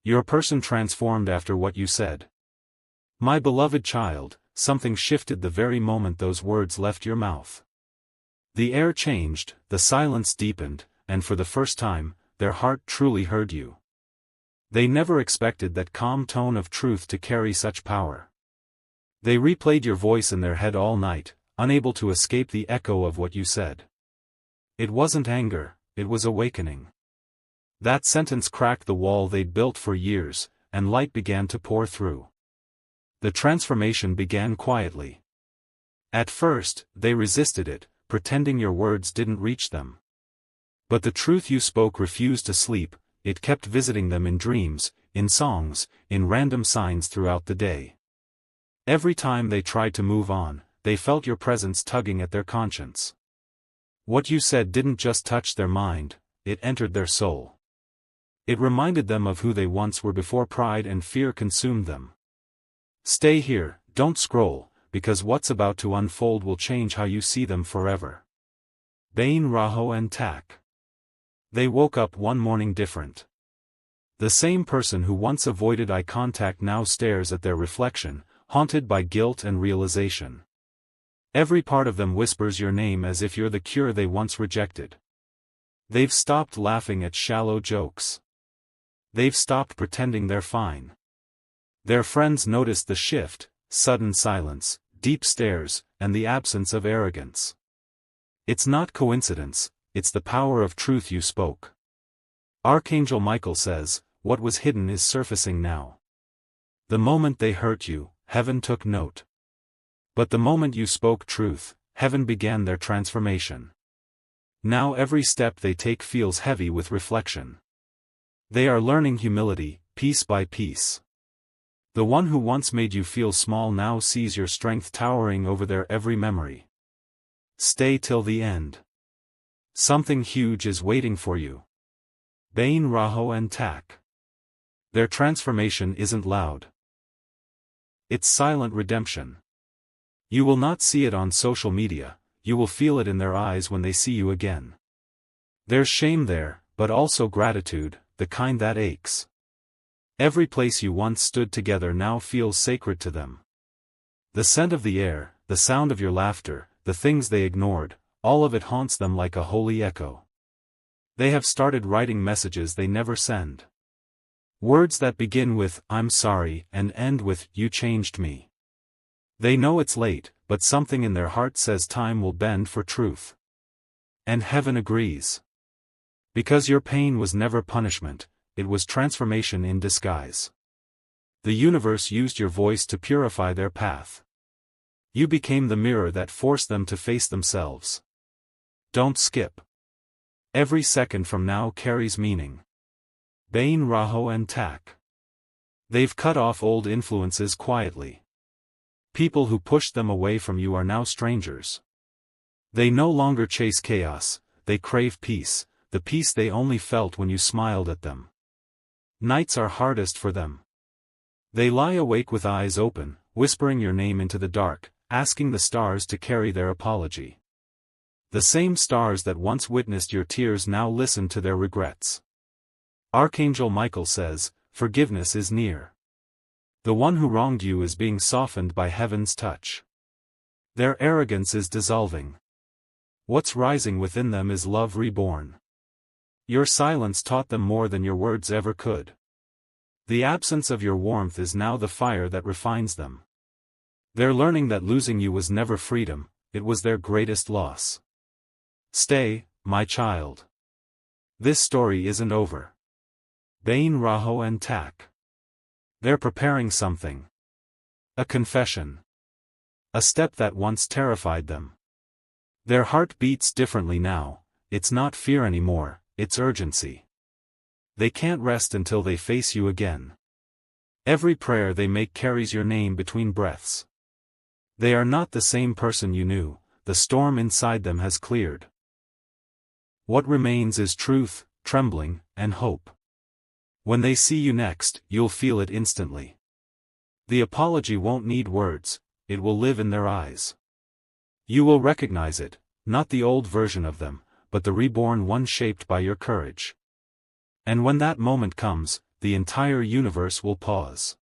Your person transformed after what you said. My beloved child, something shifted the very moment those words left your mouth. The air changed, the silence deepened, and for the first time, their heart truly heard you. They never expected that calm tone of truth to carry such power. They replayed your voice in their head all night, unable to escape the echo of what you said. It wasn't anger, it was awakening. That sentence cracked the wall they'd built for years, and light began to pour through. The transformation began quietly. At first, they resisted it, pretending your words didn't reach them. But the truth you spoke refused to sleep, it kept visiting them in dreams, in songs, in random signs throughout the day. Every time they tried to move on, they felt your presence tugging at their conscience. What you said didn't just touch their mind, it entered their soul. It reminded them of who they once were before pride and fear consumed them. Stay here, don't scroll, because what's about to unfold will change how you see them forever. Bain Raho and Tak. They woke up one morning different. The same person who once avoided eye contact now stares at their reflection, haunted by guilt and realization. Every part of them whispers your name as if you're the cure they once rejected. They've stopped laughing at shallow jokes. They've stopped pretending they're fine. Their friends noticed the shift, sudden silence, deep stares, and the absence of arrogance. It's not coincidence, it's the power of truth you spoke. Archangel Michael says, what was hidden is surfacing now. The moment they hurt you, heaven took note. But the moment you spoke truth, heaven began their transformation. Now every step they take feels heavy with reflection. They are learning humility, piece by piece. The one who once made you feel small now sees your strength towering over their every memory. Stay till the end. Something huge is waiting for you. Bain Raho and Tak. Their transformation isn't loud. It's silent redemption. You will not see it on social media, you will feel it in their eyes when they see you again. There's shame there, but also gratitude, the kind that aches. Every place you once stood together now feels sacred to them. The scent of the air, the sound of your laughter, the things they ignored, all of it haunts them like a holy echo. They have started writing messages they never send. Words that begin with, I'm sorry, and end with, you changed me. They know it's late, but something in their heart says time will bend for truth. And heaven agrees. Because your pain was never punishment, it was transformation in disguise. The universe used your voice to purify their path. You became the mirror that forced them to face themselves. Don't skip. Every second from now carries meaning. Bain Raho and Tak. They've cut off old influences quietly. People who pushed them away from you are now strangers. They no longer chase chaos, they crave peace, the peace they only felt when you smiled at them. Nights are hardest for them. They lie awake with eyes open, whispering your name into the dark, asking the stars to carry their apology. The same stars that once witnessed your tears now listen to their regrets. Archangel Michael says, forgiveness is near. The one who wronged you is being softened by heaven's touch. Their arrogance is dissolving. What's rising within them is love reborn. Your silence taught them more than your words ever could. The absence of your warmth is now the fire that refines them. They're learning that losing you was never freedom, it was their greatest loss. Stay, my child. This story isn't over. Bain Raho and Tak. They're preparing something. A confession. A step that once terrified them. Their heart beats differently now, it's not fear anymore, it's urgency. They can't rest until they face you again. Every prayer they make carries your name between breaths. They are not the same person you knew, the storm inside them has cleared. What remains is truth, trembling, and hope. When they see you next, you'll feel it instantly. The apology won't need words, it will live in their eyes. You will recognize it, not the old version of them, but the reborn one shaped by your courage. And when that moment comes, the entire universe will pause.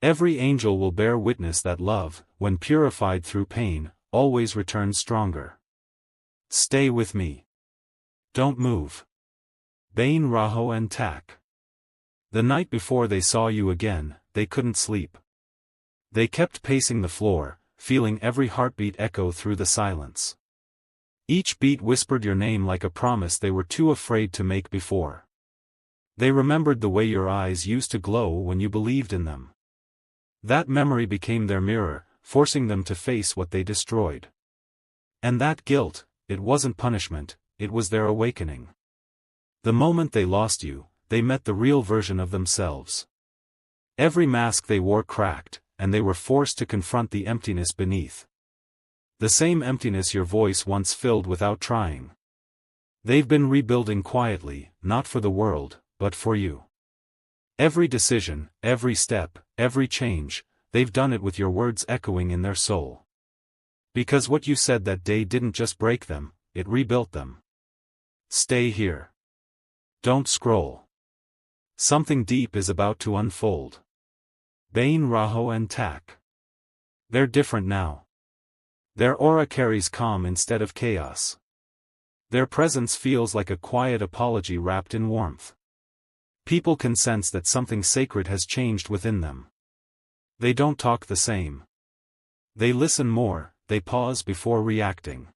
Every angel will bear witness that love, when purified through pain, always returns stronger. Stay with me. Don't move. Bain Raho and Tak. The night before they saw you again, they couldn't sleep. They kept pacing the floor, feeling every heartbeat echo through the silence. Each beat whispered your name like a promise they were too afraid to make before. They remembered the way your eyes used to glow when you believed in them. That memory became their mirror, forcing them to face what they destroyed. And that guilt, it wasn't punishment, it was their awakening. The moment they lost you, they met the real version of themselves. Every mask they wore cracked, and they were forced to confront the emptiness beneath. The same emptiness your voice once filled without trying. They've been rebuilding quietly, not for the world, but for you. Every decision, every step, every change, they've done it with your words echoing in their soul. Because what you said that day didn't just break them, it rebuilt them. Stay here. Don't scroll. Something deep is about to unfold. Bain Raho and Tak. They're different now. Their aura carries calm instead of chaos. Their presence feels like a quiet apology wrapped in warmth. People can sense that something sacred has changed within them. They don't talk the same. They listen more, they pause before reacting.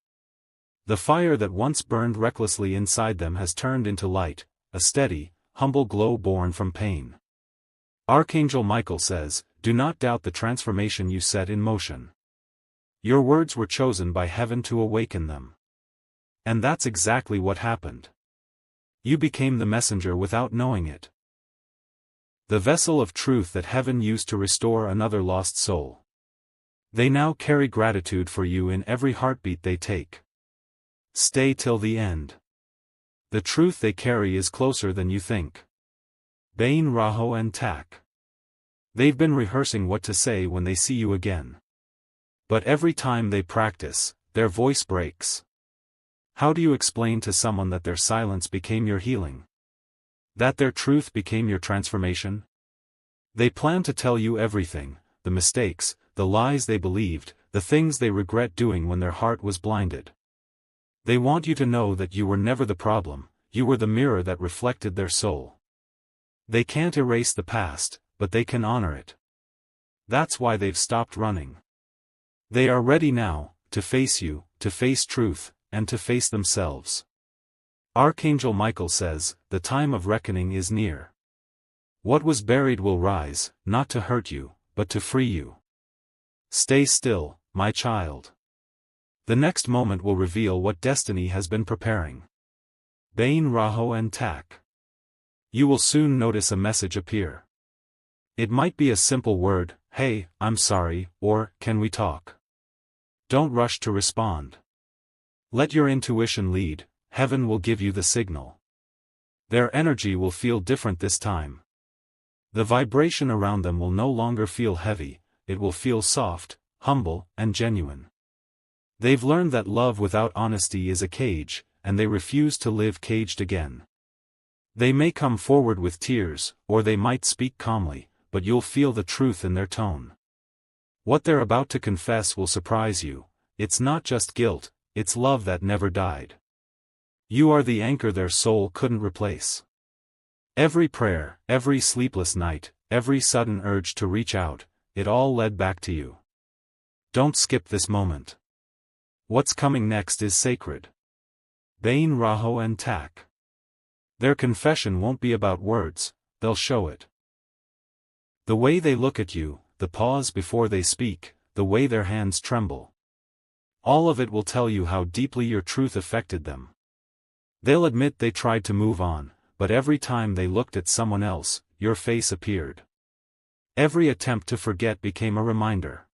The fire that once burned recklessly inside them has turned into light, a steady, humble glow born from pain. Archangel Michael says, "Do not doubt the transformation you set in motion. Your words were chosen by heaven to awaken them." And that's exactly what happened. You became the messenger without knowing it. The vessel of truth that heaven used to restore another lost soul. They now carry gratitude for you in every heartbeat they take. Stay till the end. The truth they carry is closer than you think. Bain Raho and Tak. They've been rehearsing what to say when they see you again. But every time they practice, their voice breaks. How do you explain to someone that their silence became your healing? That their truth became your transformation? They plan to tell you everything, the mistakes, the lies they believed, the things they regret doing when their heart was blinded. They want you to know that you were never the problem, you were the mirror that reflected their soul. They can't erase the past, but they can honor it. That's why they've stopped running. They are ready now, to face you, to face truth, and to face themselves. Archangel Michael says, the time of reckoning is near. What was buried will rise, not to hurt you, but to free you. Stay still, my child. The next moment will reveal what destiny has been preparing. Bain Raho and Tak. You will soon notice a message appear. It might be a simple word, "Hey, I'm sorry," or "Can we talk?" Don't rush to respond. Let your intuition lead, heaven will give you the signal. Their energy will feel different this time. The vibration around them will no longer feel heavy, it will feel soft, humble, and genuine. They've learned that love without honesty is a cage, and they refuse to live caged again. They may come forward with tears, or they might speak calmly, but you'll feel the truth in their tone. What they're about to confess will surprise you. It's not just guilt, it's love that never died. You are the anchor their soul couldn't replace. Every prayer, every sleepless night, every sudden urge to reach out, it all led back to you. Don't skip this moment. What's coming next is sacred. Bain Raho and Tak. Their confession won't be about words, they'll show it. The way they look at you, the pause before they speak, the way their hands tremble. All of it will tell you how deeply your truth affected them. They'll admit they tried to move on, but every time they looked at someone else, your face appeared. Every attempt to forget became a reminder.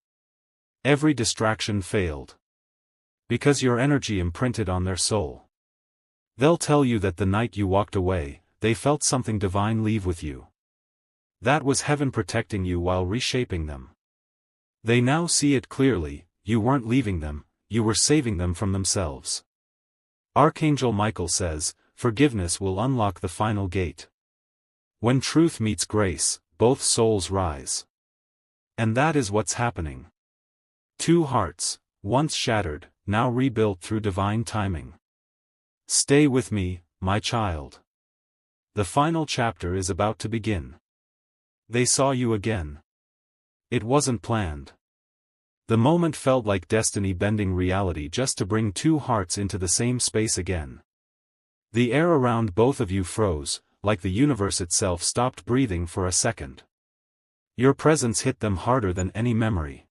Every distraction failed. Because your energy imprinted on their soul. They'll tell you that the night you walked away, they felt something divine leave with you. That was heaven protecting you while reshaping them. They now see it clearly, you weren't leaving them, you were saving them from themselves. Archangel Michael says, forgiveness will unlock the final gate. When truth meets grace, both souls rise. And that is what's happening. Two hearts, once shattered, now rebuilt through divine timing. Stay with me, my child. The final chapter is about to begin. They saw you again. It wasn't planned. The moment felt like destiny bending reality just to bring two hearts into the same space again. The air around both of you froze, like the universe itself stopped breathing for a second. Your presence hit them harder than any memory.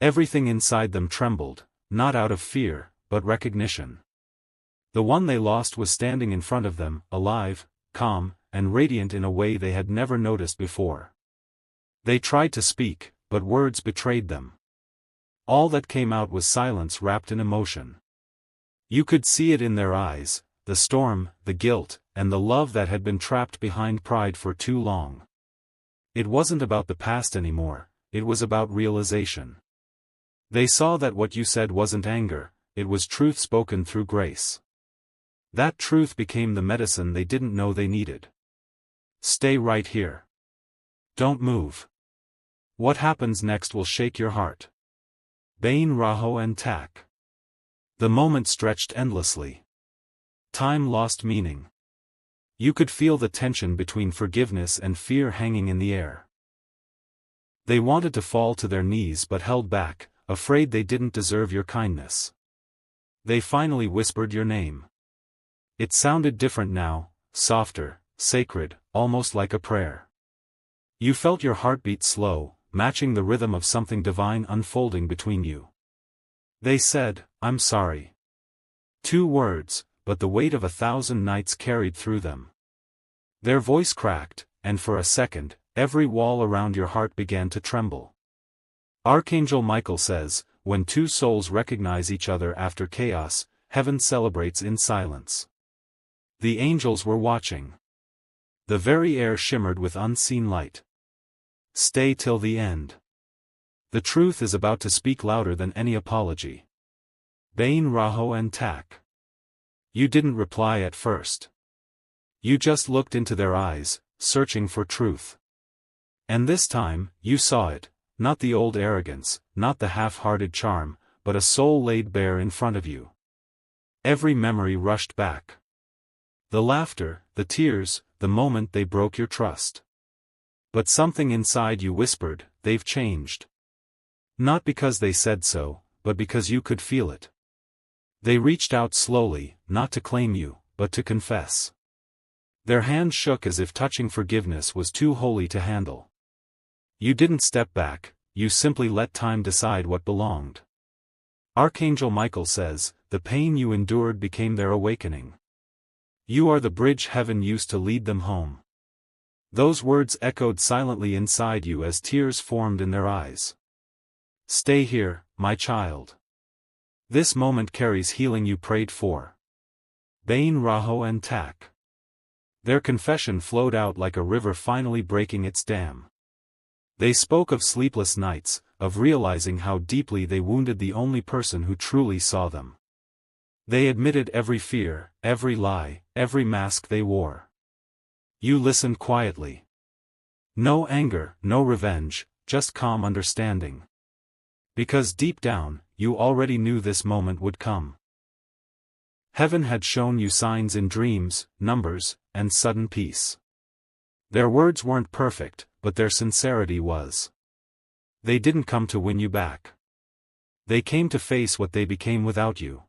Everything inside them trembled, not out of fear, but recognition. The one they lost was standing in front of them, alive, calm, and radiant in a way they had never noticed before. They tried to speak, but words betrayed them. All that came out was silence wrapped in emotion. You could see it in their eyes, the storm, the guilt, and the love that had been trapped behind pride for too long. It wasn't about the past anymore, it was about realization. They saw that what you said wasn't anger, it was truth spoken through grace. That truth became the medicine they didn't know they needed. Stay right here. Don't move. What happens next will shake your heart. Bain Raho and Tak. The moment stretched endlessly. Time lost meaning. You could feel the tension between forgiveness and fear hanging in the air. They wanted to fall to their knees but held back, afraid they didn't deserve your kindness. They finally whispered your name. It sounded different now, softer, sacred, almost like a prayer. You felt your heartbeat slow, matching the rhythm of something divine unfolding between you. They said, "I'm sorry." 2 words, but the weight of 1,000 nights carried through them. Their voice cracked, and for a second, every wall around your heart began to tremble. Archangel Michael says, when two souls recognize each other after chaos, heaven celebrates in silence. The angels were watching. The very air shimmered with unseen light. Stay till the end. The truth is about to speak louder than any apology. Bain Raho and Tak. You didn't reply at first. You just looked into their eyes, searching for truth. And this time, you saw it, not the old arrogance, not the half-hearted charm, but a soul laid bare in front of you. Every memory rushed back. The laughter, the tears, the moment they broke your trust. But something inside you whispered, they've changed. Not because they said so, but because you could feel it. They reached out slowly, not to claim you, but to confess. Their hands shook as if touching forgiveness was too holy to handle. You didn't step back, you simply let time decide what belonged. Archangel Michael says, the pain you endured became their awakening. You are the bridge heaven used to lead them home. Those words echoed silently inside you as tears formed in their eyes. Stay here, my child. This moment carries healing you prayed for. Bain Raho and Tak. Their confession flowed out like a river finally breaking its dam. They spoke of sleepless nights, of realizing how deeply they wounded the only person who truly saw them. They admitted every fear, every lie, every mask they wore. You listened quietly. No anger, no revenge, just calm understanding. Because deep down, you already knew this moment would come. Heaven had shown you signs in dreams, numbers, and sudden peace. Their words weren't perfect, but their sincerity was. They didn't come to win you back. They came to face what they became without you.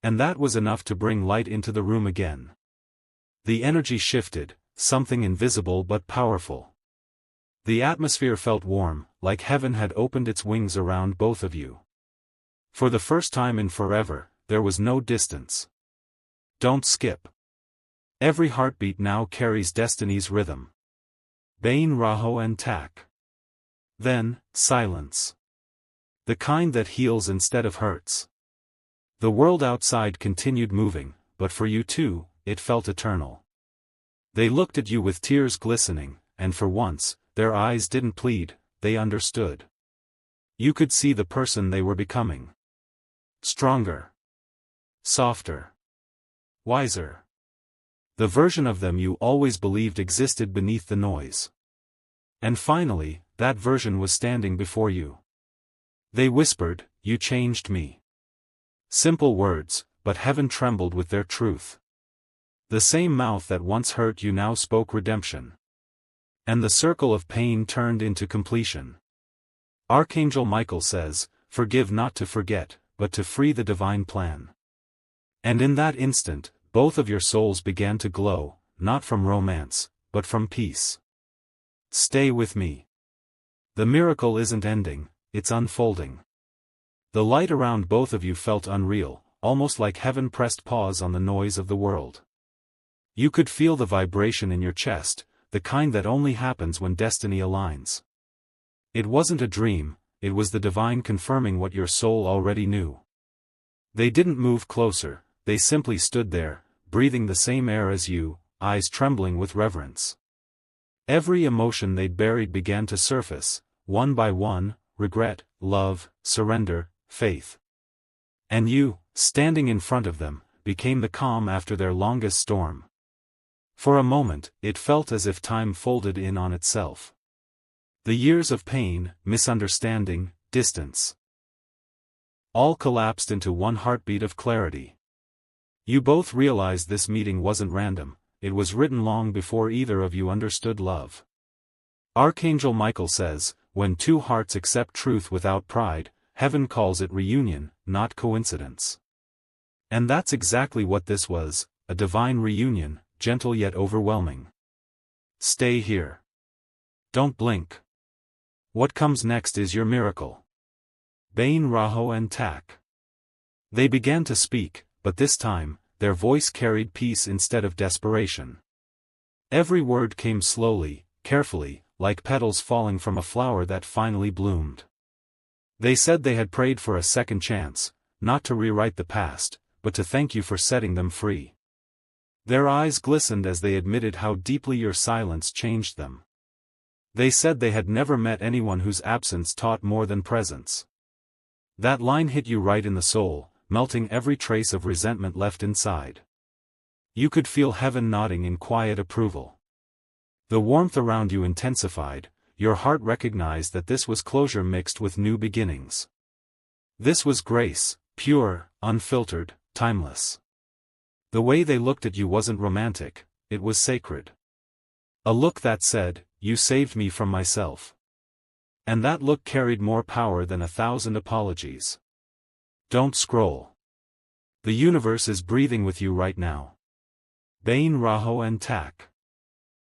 And that was enough to bring light into the room again. The energy shifted, something invisible but powerful. The atmosphere felt warm, like heaven had opened its wings around both of you. For the first time in forever, there was no distance. Don't skip. Every heartbeat now carries destiny's rhythm. Bain Raho and Tak. Then, silence. The kind that heals instead of hurts. The world outside continued moving, but for you too, it felt eternal. They looked at you with tears glistening, and for once, their eyes didn't plead, they understood. You could see the person they were becoming. Stronger. Softer. Wiser. The version of them you always believed existed beneath the noise. And finally, that version was standing before you. They whispered, "You changed me." Simple words, but heaven trembled with their truth. The same mouth that once hurt you now spoke redemption. And the circle of pain turned into completion. Archangel Michael says, "Forgive not to forget, but to free the divine plan." And in that instant, both of your souls began to glow, not from romance, but from peace. Stay with me. The miracle isn't ending, it's unfolding. The light around both of you felt unreal, almost like heaven pressed pause on the noise of the world. You could feel the vibration in your chest, the kind that only happens when destiny aligns. It wasn't a dream, it was the divine confirming what your soul already knew. They didn't move closer, they simply stood there, breathing the same air as you, eyes trembling with reverence. Every emotion they'd buried began to surface, one by one: regret, love, surrender, faith. And you, standing in front of them, became the calm after their longest storm. For a moment, it felt as if time folded in on itself. The years of pain, misunderstanding, distance, all collapsed into one heartbeat of clarity. You both realized this meeting wasn't random, it was written long before either of you understood love. Archangel Michael says, "When two hearts accept truth without pride, heaven calls it reunion, not coincidence." And that's exactly what this was, a divine reunion, gentle yet overwhelming. Stay here. Don't blink. What comes next is your miracle. Bain, Raho and Tak. They began to speak, but this time, their voice carried peace instead of desperation. Every word came slowly, carefully, like petals falling from a flower that finally bloomed. They said they had prayed for a second chance, not to rewrite the past, but to thank you for setting them free. Their eyes glistened as they admitted how deeply your silence changed them. They said they had never met anyone whose absence taught more than presence. That line hit you right in the soul, melting every trace of resentment left inside. You could feel heaven nodding in quiet approval. The warmth around you intensified, your heart recognized that this was closure mixed with new beginnings. This was grace, pure, unfiltered, timeless. The way they looked at you wasn't romantic, it was sacred. A look that said, "You saved me from myself." And that look carried more power than 1,000 apologies. Don't scroll. The universe is breathing with you right now. Bain, Raho and Tak.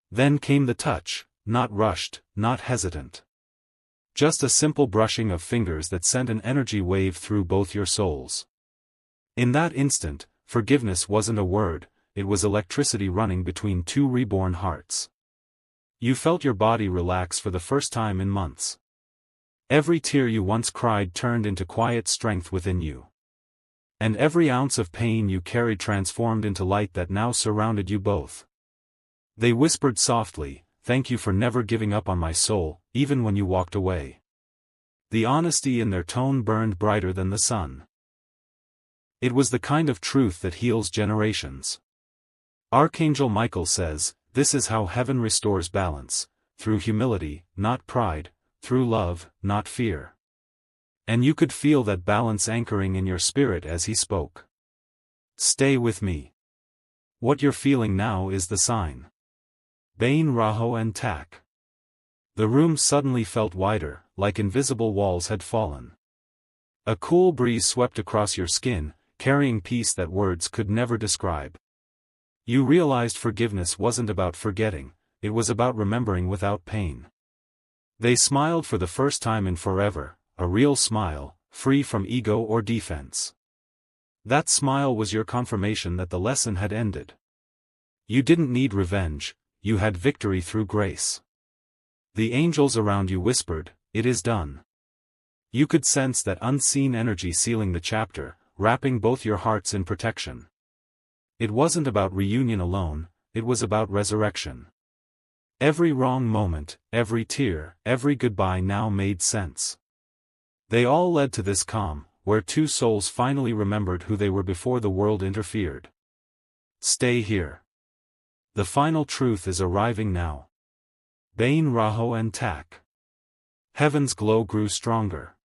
Then came the touch, not rushed, not hesitant. Just a simple brushing of fingers that sent an energy wave through both your souls. In that instant, forgiveness wasn't a word, it was electricity running between two reborn hearts. You felt your body relax for the first time in months. Every tear you once cried turned into quiet strength within you. And every ounce of pain you carried transformed into light that now surrounded you both. They whispered softly, "Thank you for never giving up on my soul, even when you walked away." The honesty in their tone burned brighter than the sun. It was the kind of truth that heals generations. Archangel Michael says, "This is how heaven restores balance, through humility, not pride, through love, not fear." And you could feel that balance anchoring in your spirit as he spoke. Stay with me. What you're feeling now is the sign. Bain, Raho and Tak. The room suddenly felt wider, like invisible walls had fallen. A cool breeze swept across your skin, carrying peace that words could never describe. You realized forgiveness wasn't about forgetting, it was about remembering without pain. They smiled for the first time in forever, a real smile, free from ego or defense. That smile was your confirmation that the lesson had ended. You didn't need revenge, you had victory through grace. The angels around you whispered, "It is done." You could sense that unseen energy sealing the chapter, wrapping both your hearts in protection. It wasn't about reunion alone, it was about resurrection. Every wrong moment, every tear, every goodbye now made sense. They all led to this calm, where two souls finally remembered who they were before the world interfered. Stay here. The final truth is arriving now. Bain Raho and Tak. Heaven's glow grew stronger.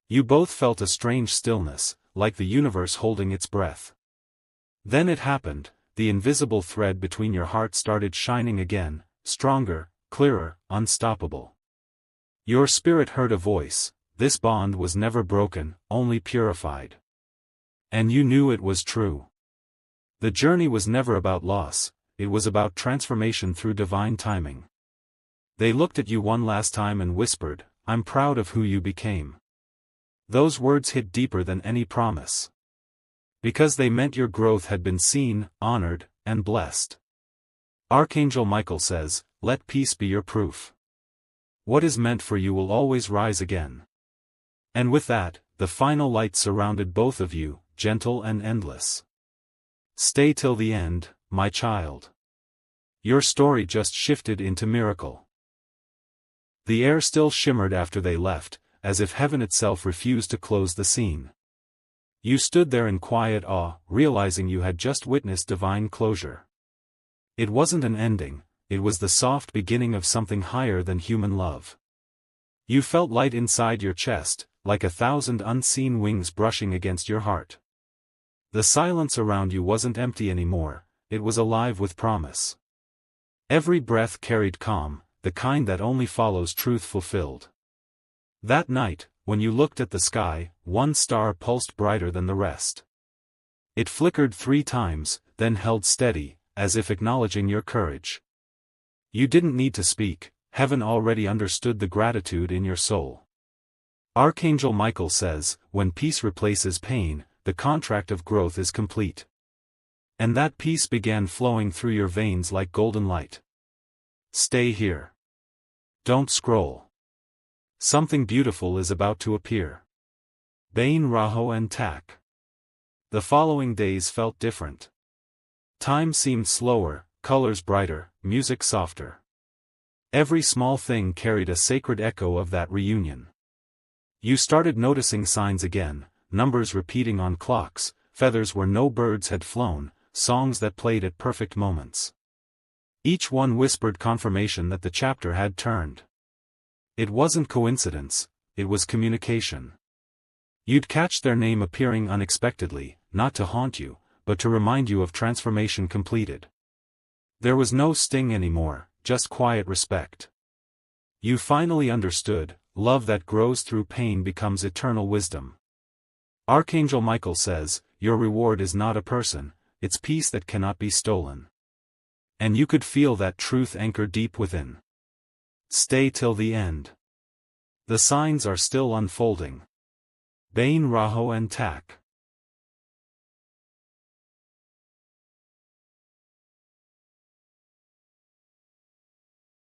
You both felt a strange stillness, like the universe holding its breath. Then it happened, the invisible thread between your hearts started shining again, stronger, clearer, unstoppable. Your spirit heard a voice. This bond was never broken, only purified. And you knew it was true. The journey was never about loss, it was about transformation through divine timing. They looked at you one last time and whispered, "I'm proud of who you became." Those words hit deeper than any promise. Because they meant your growth had been seen, honored, and blessed. Archangel Michael says, "Let peace be your proof. What is meant for you will always rise again." And with that, the final light surrounded both of you, gentle and endless. Stay till the end, my child. Your story just shifted into miracle. The air still shimmered after they left, as if heaven itself refused to close the scene. You stood there in quiet awe, realizing you had just witnessed divine closure. It wasn't an ending, it was the soft beginning of something higher than human love. You felt light inside your chest, like 1,000 unseen wings brushing against your heart. The silence around you wasn't empty anymore, it was alive with promise. Every breath carried calm, the kind that only follows truth fulfilled. That night, when you looked at the sky, one star pulsed brighter than the rest. It flickered 3 times, then held steady, as if acknowledging your courage. You didn't need to speak, heaven already understood the gratitude in your soul. Archangel Michael says, when peace replaces pain, the contract of growth is complete. And that peace began flowing through your veins like golden light. Stay here. Don't scroll. Something beautiful is about to appear. Bain Raho and Tak. The following days felt different. Time seemed slower, colors brighter, music softer. Every small thing carried a sacred echo of that reunion. You started noticing signs again, numbers repeating on clocks, feathers where no birds had flown, songs that played at perfect moments. Each one whispered confirmation that the chapter had turned. It wasn't coincidence, it was communication. You'd catch their name appearing unexpectedly, not to haunt you, but to remind you of transformation completed. There was no sting anymore, just quiet respect. You finally understood, love that grows through pain becomes eternal wisdom. Archangel Michael says, your reward is not a person, it's peace that cannot be stolen. And you could feel that truth anchor deep within. Stay till the end. The signs are still unfolding. Bain Raho and Tak.